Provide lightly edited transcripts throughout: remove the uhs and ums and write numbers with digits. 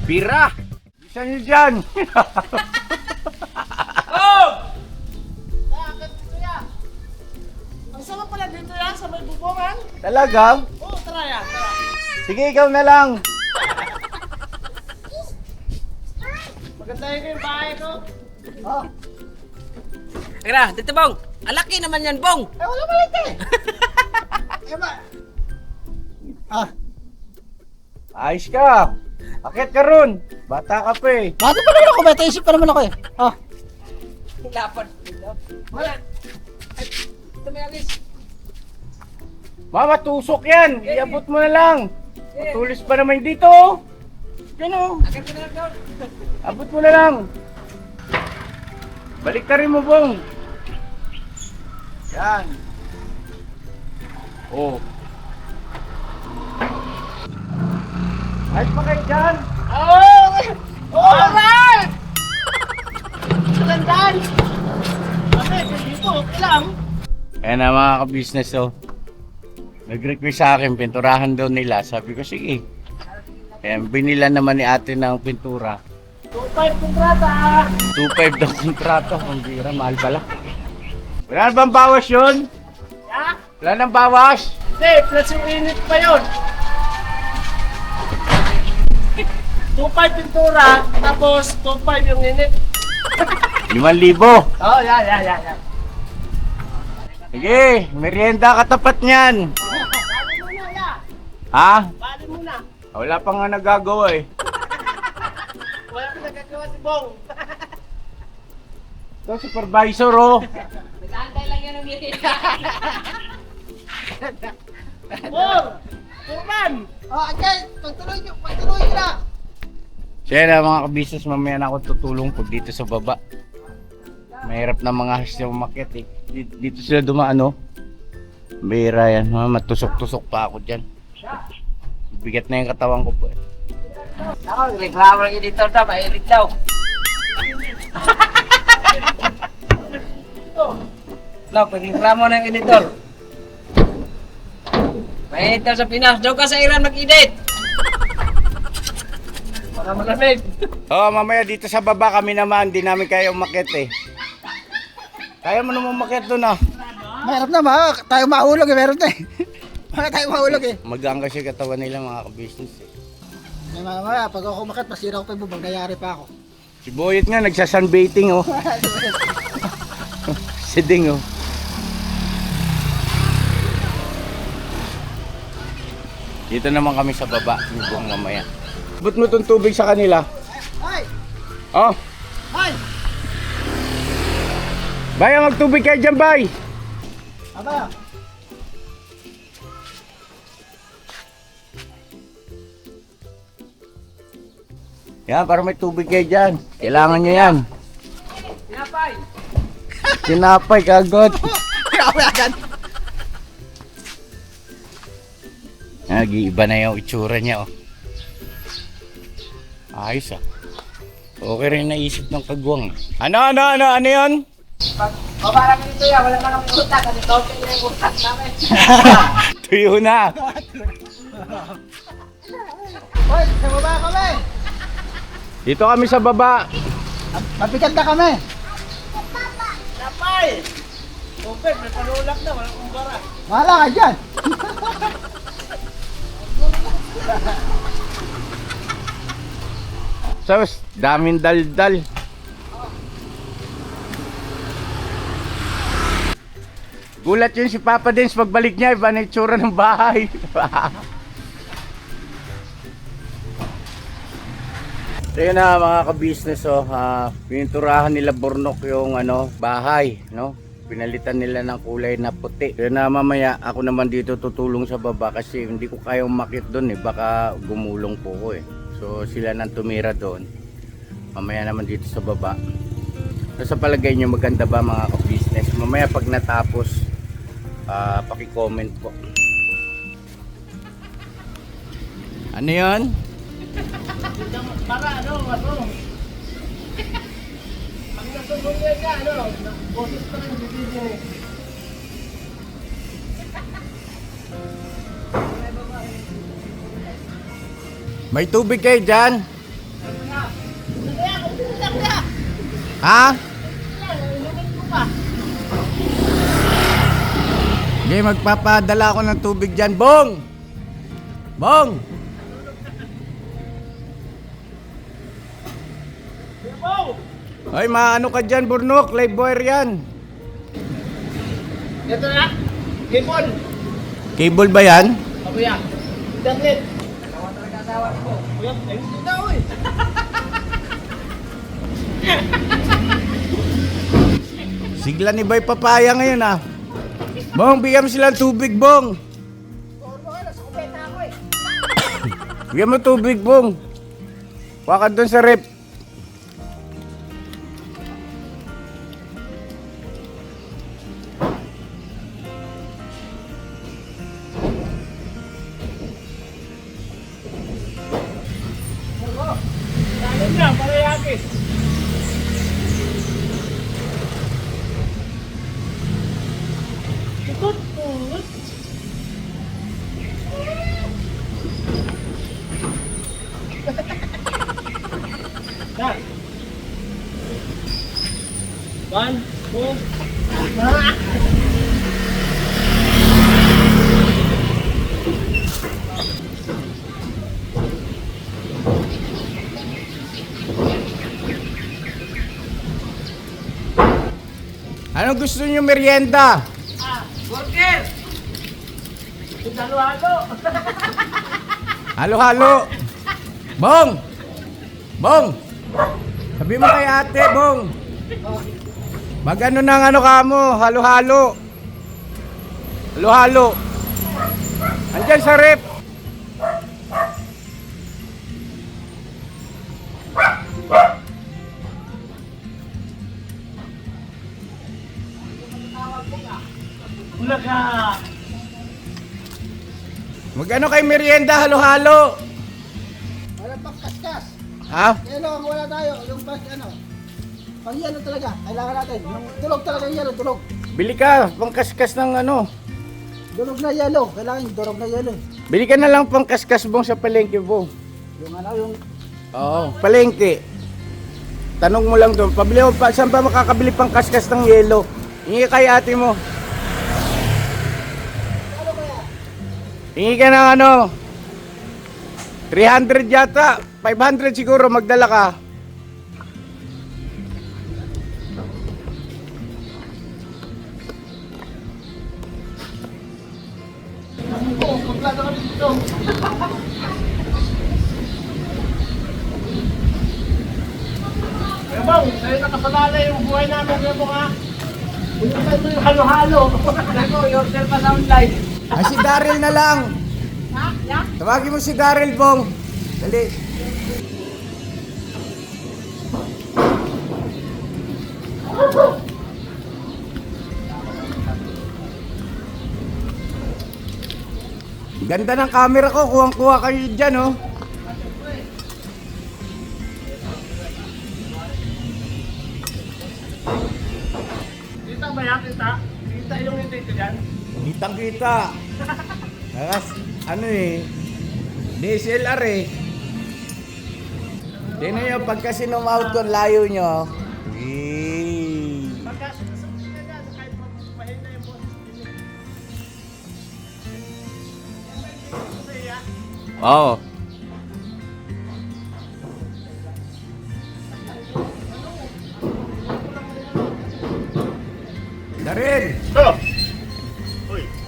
Bira! Isa nyo dyan! Oh! Ang sarap pala dito yan sa may bubongan. Talagang? Oo, tara yan. Tara. Sige, ikaw na lang. Maganda yung bahay ko. Oh. Tara, dito bong. Alaki naman yan, bong. Eh, wala malit eh. Eh, ba? Ayos ka. Akit ka ron. Bata ka pa eh. Bata pa naman ako, bata isip pa naman ako eh. Lapad. Wala. Ay, ito may alis. Mama, tusok yan. Iabot mo na lang. Matulis pa naman dito. Oh. Yan oh. Agad ka na lang doon. Abot mo na lang. Balik ka rin mo, Bong. Yan. Oh. Ayos pa kayo dyan? Oh! Oh, alright! Magandaan! Kami, dito, okay lang. Ayan na mga ka-business oh. Nag-request sa akin, pinturahan daw nila. Sabi ko, sige. Ayan, binila naman ni ate ng pintura. 2.5 kontrata. 2.5 daw kontrato. Ang bira, mahal pala. Wala na bang bawas yun? Ha? Wala nang bawas? Hindi, plus yung init pa yun. 2.5 pintura, tapos 2.5 yung init. 5,000. Oh, yan. Sige, merienda katapat niyan. Bali muna, ya. Ha? Bali muna. Wala pa nga nagagawa eh. Wala ka nagagawa si Bong. Ito, supervisor oh. Nag-aantay lang yan ng meeting. Bong! Turman! Oh, okay. Pagtuloy nyo na. Siya na mga ka-business, mamaya na ako tutulong pag dito sa baba. Mahirap na mga hasya umakyat eh. Dito sila dumaan oh. Bira yan, matusok-tusok pa ako dyan. Bigat na yung katawan ko po eh. Ako, reklamo ng editor daw, mailit daw. No, pag-reklamo ng editor. Mainit daw sa Pinas, daw ka sa Iran mag-edit. Baka malamig. Oo, mamaya dito sa baba kami naman, di namin kaya umakyat eh. Kaya mo naman umakyat doon ah. Mahirap na ba? Tayo mahulog eh, meron na eh. Baka tayo mahulog eh. Magaan kasi katawan nila mga ka-business eh. May mamaya, pag ako umakat, masira ko pa yung bubang, nayari pa ako. Si Boyet nga nagsasunbaiting oh. Si Ding oh. Dito naman kami sa baba, lubong mamaya. But mo tong tubig sa kanila. Ay! Oh, Ay! Bay, magtubig kayo dyan, Bay. Aba! Yan, para may tubig kayo dyan. Kailangan nyo yan. Pinapay. Tinapay kagad. Grabe agad! Nag-iiba na yung itsura niya oh. Ayos ah. Okay rin naisip ng kagwang. Ano yun? O parang ganito yan, wala na kami utak. Kasi topic na yung utak namin. Tuyo na. Hoy, sa baba kami! Dito kami sa baba. Mabigat na kami! Napay! Tupid, may panulak na, walang kumbara. Mahala ka dyan! Sos, daming daldal. Gulat yun si Papa Dins pagbalik niya, iba na itsura ng bahay. So yun na mga ka-business oh, pininturahan nila Bornok yung bahay, no? Pinalitan nila ng kulay na puti. Kaya na mamaya ako naman dito tutulong sa baba kasi hindi ko kayang umakyat doon eh, baka gumulong po ko eh. So sila nang tumira doon. Mamaya naman dito sa baba. So sa palagay nyo maganda ba mga ka-business? Mamaya pag natapos, paki-comment po. Ano 'yon? Para ano? Pag nasunog yan ka, boses pa rin bibigyan eh. May tubig kayo dyan? Ha? Hindi, magpapadala ako ng tubig dyan. Bong! Bong! Ay, maano ka dyan, Burnok? Live wire yan. Ito na. Hipon. Cable ba yan? Abuya. Internet. Asawa ko. Kuya, ayun na oy. Sigla ni Bay Papaya ngayon ah. Bong, bigyan mo silang tubig, Bong. Bigyan mo tubig, Bong. Wakad doon sa rep. Ayun na, parehati. Ikot po. Yan. 1, 2, Anong gusto niyo merienda? burger. Halo-halo. Halo-halo. Bong! Bong! Sabi mo kay ate, Bong. Magano ng ano ka mo, halo-halo. Halo-halo. Andyan sa rep. Ulaga. Magano kay merienda, halo-halo. Wala pang kaskas. Ha? Yelo ang wala tayo. Yung pang ano. Pang yelo talaga. Kailangan natin. Yung tulog talaga yung yelo. Tulog. Bili ka, pangkaskas ng ano. Durog na yelo. Kailangan yung durog na yelo. Bili ka na lang pangkaskas, Bong, sa palengke, Bong. Yung ano yung. Oo, palengke. Tanong mo lang doon, pabili mo pa, saan ba makakabili pang kaskas ng yelo? Hingi kay ate mo. Ano kaya? Hingi ka ng ano, 300 yata, 500 siguro, magdala ka. Oo, magplano kami dito. Kaya bang, sa'yo nakasalala yung buhay namin kaya mo ka. Punutan mo yung halo-halo. Ako, yourself pa sa online. Ay, si Daryl na lang. Ha? Yeah? Tawagin mo si Daryl, Bong. Dali. Ganda ng camera ko, kuwang-kuha kayo dyan, oh. Kita ba yan? Kita? Kita yung hindi ko dyan? Kitang-kita. Nakas, ano eh, DSLR eh. Tingnan nyo, pagka sinum-out ko, layo nyo. Pagka sinasabi na yan, kahit mahina yung boss. Oo. Darin!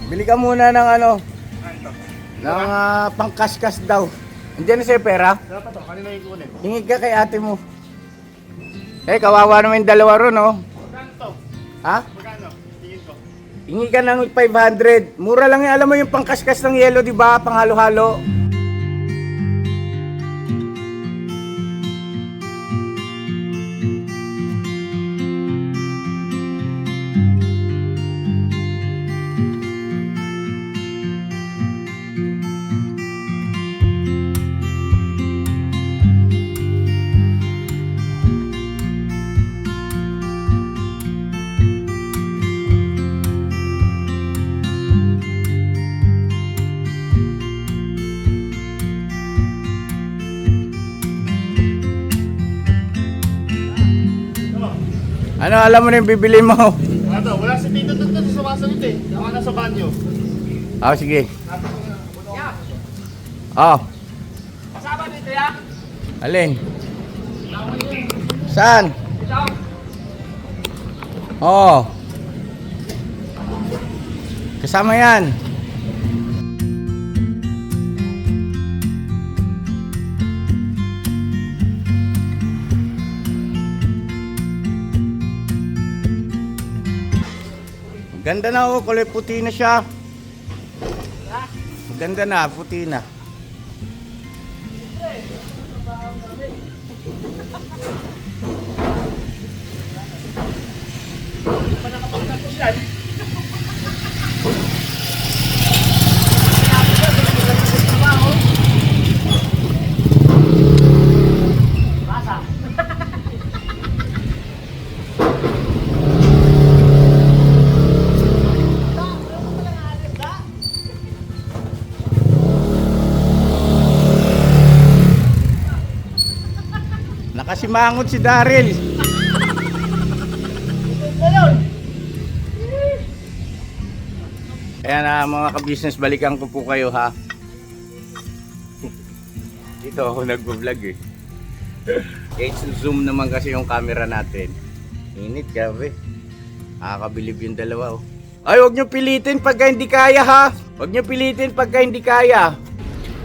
Bili ka muna ng ano, ng pangkaskas daw. Andiyan na sa'yo pera? Dapat to, kanina yung kunin. Hingi ka kay ate mo. Eh, kawawa naman yung dalawa ron, oh. Magkano to? Ha? Magkano? Tingin ko. Hingi ka ng 500. Mura lang yan. Alam mo yung pangkaskas ng yelo, di ba? Panghalo-halo. Ano, alam mo na yung bibili mo? Ano, wala si Tito doon sa sumasagot eh. Ako nasa banyo. Ah, sige. Oh, Kasama dito ya? alin? Saan? Ito. Oh. Kasama yan. Ganda na oh, kulay puti na siya. Ganda na, puti na. Nakasimangot si Daryl. Kaya na mga ka-business, balikan ko po kayo ha. Dito ako nagbo-vlog eh. Zoom naman kasi yung camera natin. Init, grabe. Nakakabilib yung dalawa oh. Ay, huwag nyo pilitin pagka hindi kaya ha. Huwag nyo pilitin pagka hindi kaya.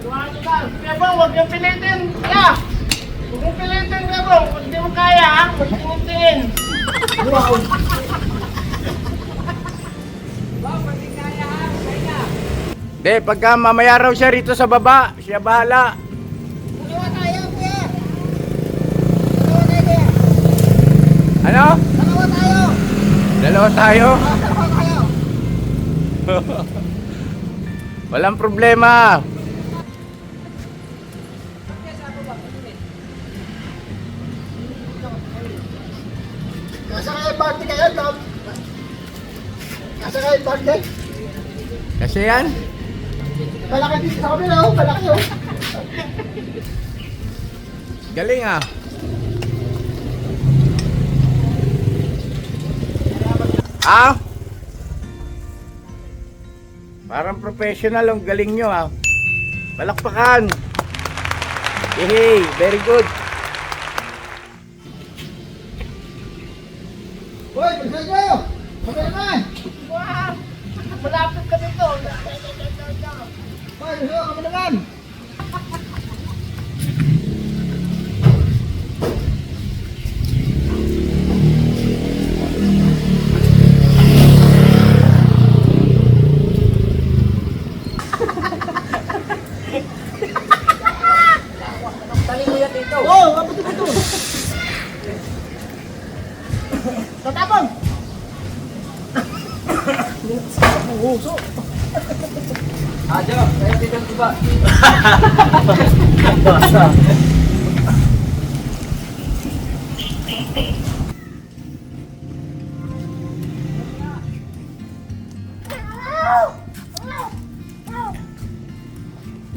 Kaya ba, huwag yung pilitin. Kaya! Huwag yung pilitin, kaya ba? Kung hindi mo kaya, ha? Magtingin-tingin. De, pagka mamaya raw siya rito sa baba, siya bahala. Dalawa tayo, kuya. Dalawa tayo, kuya. Ano? Dalawa tayo. Dalawa tayo? Dalawa tayo. Walang problema. Nasa kayo party kayo, Tom? Nasa kayo party? Kasi yan. Malaki dito sa kabila, oh. Malaki, oh. Galing ah. Ah? Parang professional ang galing nyo ah. Palakpakan. Hey, very good. Hoy, bilisan kayo. Kami naman. Wow! Malapit ka dito. Hoy, bilisan kami naman. Tali mo yan dito. Oh, abot ito. Tatapon! Ajo, saya tidak coba.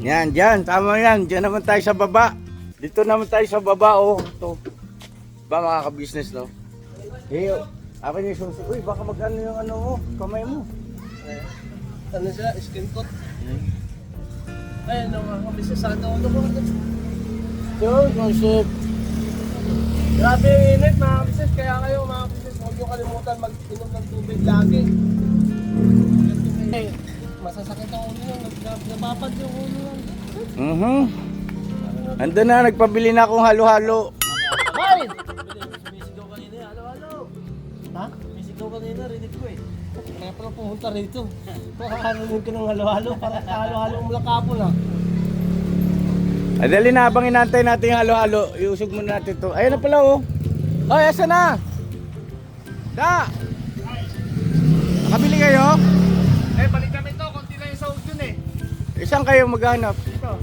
Yan, dyan. Tama yan. Dyan naman tayo sa baba. Dito naman tayo sa baba oh. Ito. Ba mga ka-business no? Hey, akin yung susi. Uy, baka mag-ano yung ano mo. Kamay mo. Ano siya? Skin coat? Ay, ano mga kabisa sa ano ko. So, concept. Grabe yung init mga kabisa. Kaya kayo mga kabisa, huwag niyo kalimutan mag-inom ng tubig lagi. Ay, masasakit ang ulo nyo. Nababad yung ulo nyo. Ando na, nagpabili na akong halo-halo. Hoy! Sumisigaw kanina eh. Halo-halo! Ha? Sumisigaw kanina, rinig ko eh. Kaya pala pumunta rito. Pakakaroon ko ng halo-halo. Para halo-halo mula kapon ah. Ay, dali na, habang inantay natin yung halo-halo, iusog muna natin to. Ayun na pala oh. Ay, asa na? Da! Nakabili kayo? Eh, balik kami to. Konti lang yung sahod dun eh. Isang kayo maghanap? Dito.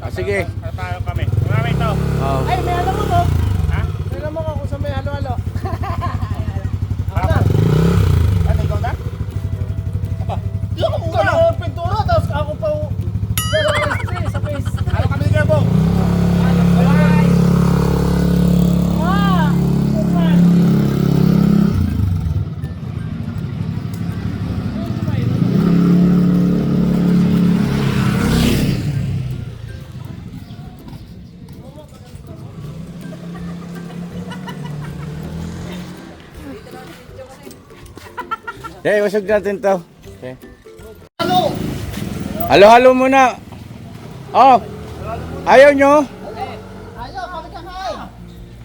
Ah, sige. Tayo kami. Marami to. Oh. Ay, may alam mo to. Ha? May alam mo kung saan may halo-halo. Ako na. Ano, ikaw na? Aba. Di ako muna ang pintura. Tapos ako pa sa face. Ano kami ni Gerbo? Bye! Ah! Okay, usog natin to. Okay. Ano? Halo-halo muna. Oh, ayaw nyo? Ayaw, kami kakain.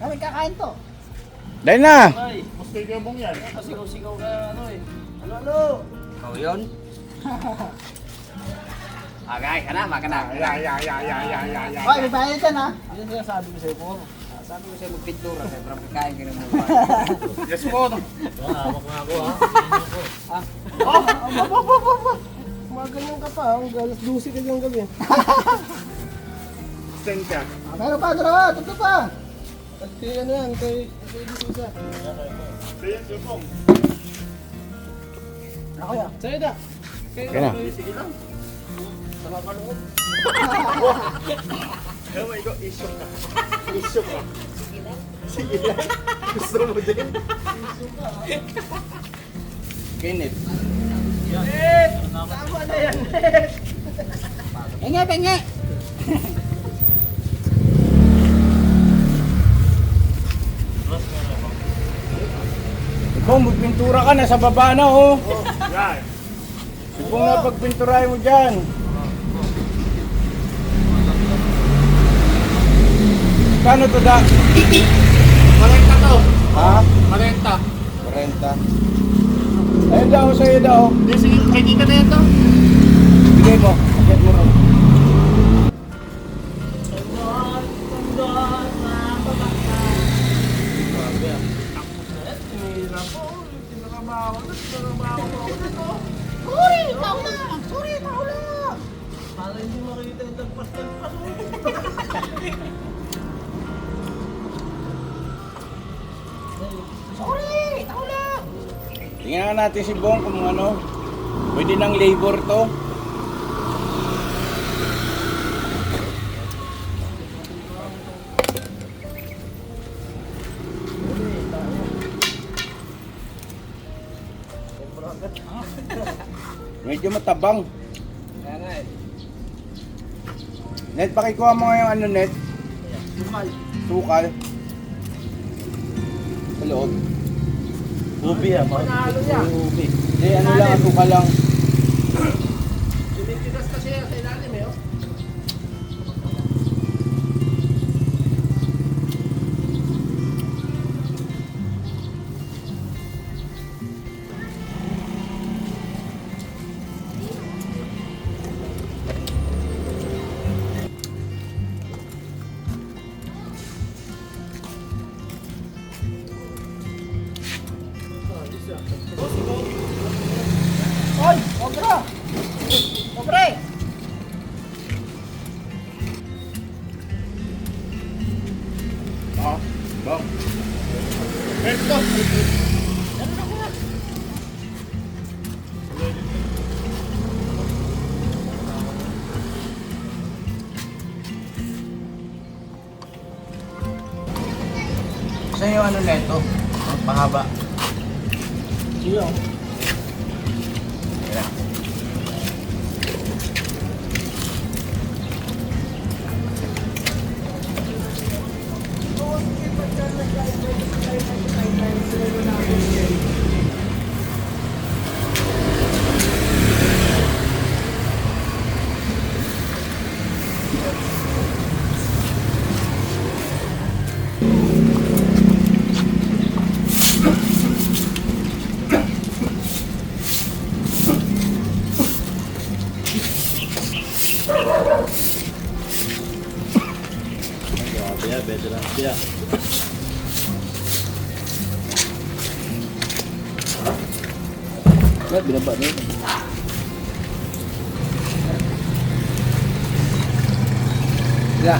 Kami kakain to. Dahil na. Gusto yung mong yan. Sigaw-sigaw ka ano eh. Ano? Oh, yun. Agay ka na, maka na. Ya. Hoy, may bayad dyan ha. Ano yung sinasabi ko sa'yo po? Sabi ko sa'yo magpintura, sa'yo parang pagkain ka ng mukha. Yes po. Magaling ka pa, ang galas 12 ka yung gabi. Send ka. Meron pa, dalawa, tatlo pa. At ano yan, kay Disusa. Send yung pong. Ako yan. Sa'yo da. Okay na. Sige lang. Nakakaluot. Kaya mo ikaw, isyo ka. Isyo ka. Sige lang. Gusto mo din. Kenneth. Tama na yan. Penge. Ikaw, magpintura ka na sa baba na, oh. Yan. Ibong na pagpinturahin mo dyan. Kano to da? Malenta to. Ha? Malenta. 40. Ayun daw, sa'yo daw. Hindi, sige. Kay Tita na yan to. Bigay mo. Agad mo rin. Para hindi makita yung tagpas-tagpas. Tingnan natin si Bong kung ano. Pwede ng labor to. Medyo matabang. Kaya nga eh. Net, pakikuha mo nga yung ano, Net. Sukal. Sukal. Sa loob. Ubi ah. Panalo yan. Ubi. Hindi, ano lang, sukal lang. Tinitigas kasi yan sa ilalim eh. Oh. Hoy, obra! Obre! Ah, Bong. Ito. Saan yung ano neto? Ang pahaba. Iyo. Ayan. Ba't binaba na yun? Yeah.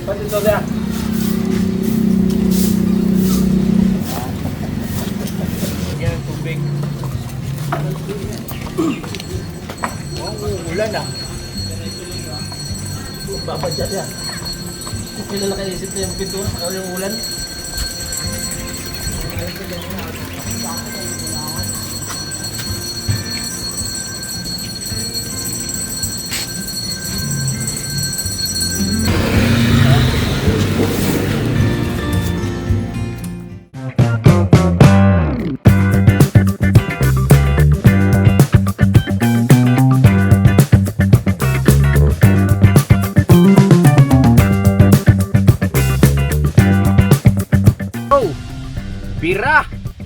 Pati ito na. Yan ang tubig. Ulan ah. Babadyan yan. Kung kailan nakaisip na yung pintura o yung ulan.